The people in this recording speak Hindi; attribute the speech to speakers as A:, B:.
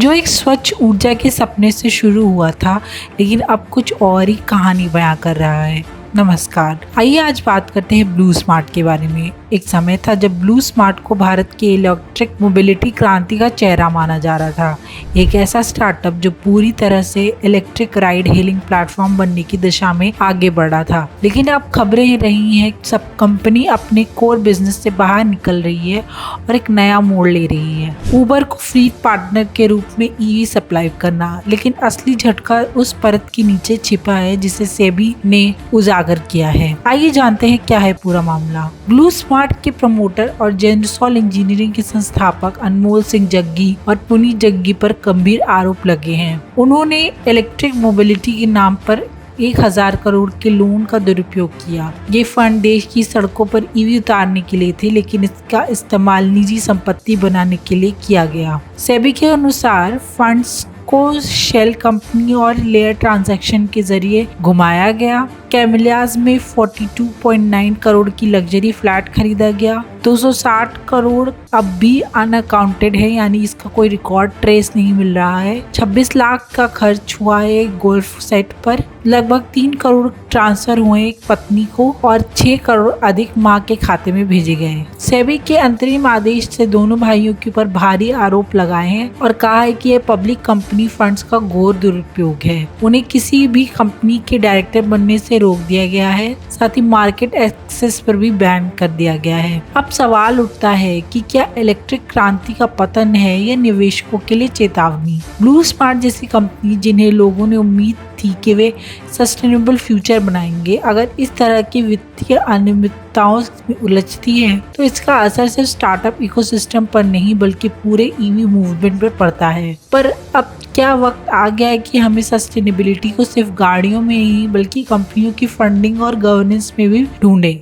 A: जो एक स्वच्छ ऊर्जा के सपने से शुरू हुआ था, लेकिन अब कुछ और ही कहानी बयां कर रहा है। नमस्कार, आइए आज बात करते हैं ब्लू स्मार्ट के बारे में। एक समय था जब ब्लू स्मार्ट को भारत के इलेक्ट्रिक मोबिलिटी क्रांति का चेहरा माना जा रहा था। एक ऐसा स्टार्टअप जो पूरी तरह से इलेक्ट्रिक राइड हेलिंग प्लेटफॉर्म बनने की दिशा में आगे बढ़ रहा था। लेकिन अब खबरें रही हैं सब कंपनी अपने कोर बिजनेस से बाहर निकल रही है और एक नया मोड़ ले रही है। उबर को फ्लीट पार्टनर के रूप में ईवी सप्लाई करना, लेकिन असली झटका उस परत के नीचे छिपा है जिसे सेबी ने उजागर किया है। आइए जानते हैं क्या है पूरा मामला। ब्लू स्मार्ट के प्रमोटर और जेनसॉल इंजीनियरिंग के संस्थापक अनमोल सिंह जग्गी और पुनीत जग्गी पर गंभीर आरोप लगे हैं। उन्होंने इलेक्ट्रिक मोबिलिटी के नाम पर 1000 करोड़ के लोन का दुरुपयोग किया। ये फंड देश की सड़कों पर ईवी उतारने के लिए थे, लेकिन इसका इस्तेमाल निजी संपत्ति बनाने के लिए किया गया। सेबी के अनुसार फंड्स को शेल कंपनी और लेयर ट्रांजैक्शन के जरिए घुमाया गया। कैमिलियाज में 42.9 करोड़ की लग्जरी फ्लैट खरीदा गया। 260 करोड़ अब भी अनअकाउंटेड है, यानी इसका कोई रिकॉर्ड ट्रेस नहीं मिल रहा है। 26 लाख का खर्च हुआ है गोल्फ सेट पर। लगभग 3 करोड़ ट्रांसफर हुए एक पत्नी को और 6 करोड़ अधिक मां के खाते में भेजे गए। सेबी के अंतरिम आदेश से दोनों भाइयों के ऊपर भारी आरोप लगाए हैं और कहा है कि यह पब्लिक कंपनी फंड्स का घोर दुरुपयोग है। उन्हें किसी भी कंपनी के डायरेक्टर बनने से रोक दिया गया है, साथ ही मार्केट एक्सेस पर भी बैन कर दिया गया है। अब सवाल उठता है कि क्या इलेक्ट्रिक क्रांति का पतन है या निवेशकों के लिए चेतावनी। ब्लू स्मार्ट जैसी कंपनी, जिन्हें लोगों ने उम्मीद थी कि वे सस्टेनेबल फ्यूचर बनाएंगे, अगर इस तरह की वित्तीय अनियमितताओं में उलझती है तो इसका असर सिर्फ स्टार्टअप इकोसिस्टम पर नहीं बल्कि पूरे ईवी मूवमेंट पर पड़ता है। पर अब क्या वक्त आ गया है कि हमें सस्टेनेबिलिटी को सिर्फ गाड़ियों में ही बल्कि कंपनियों की फंडिंग और गवर्नेंस में भी ढूंढें।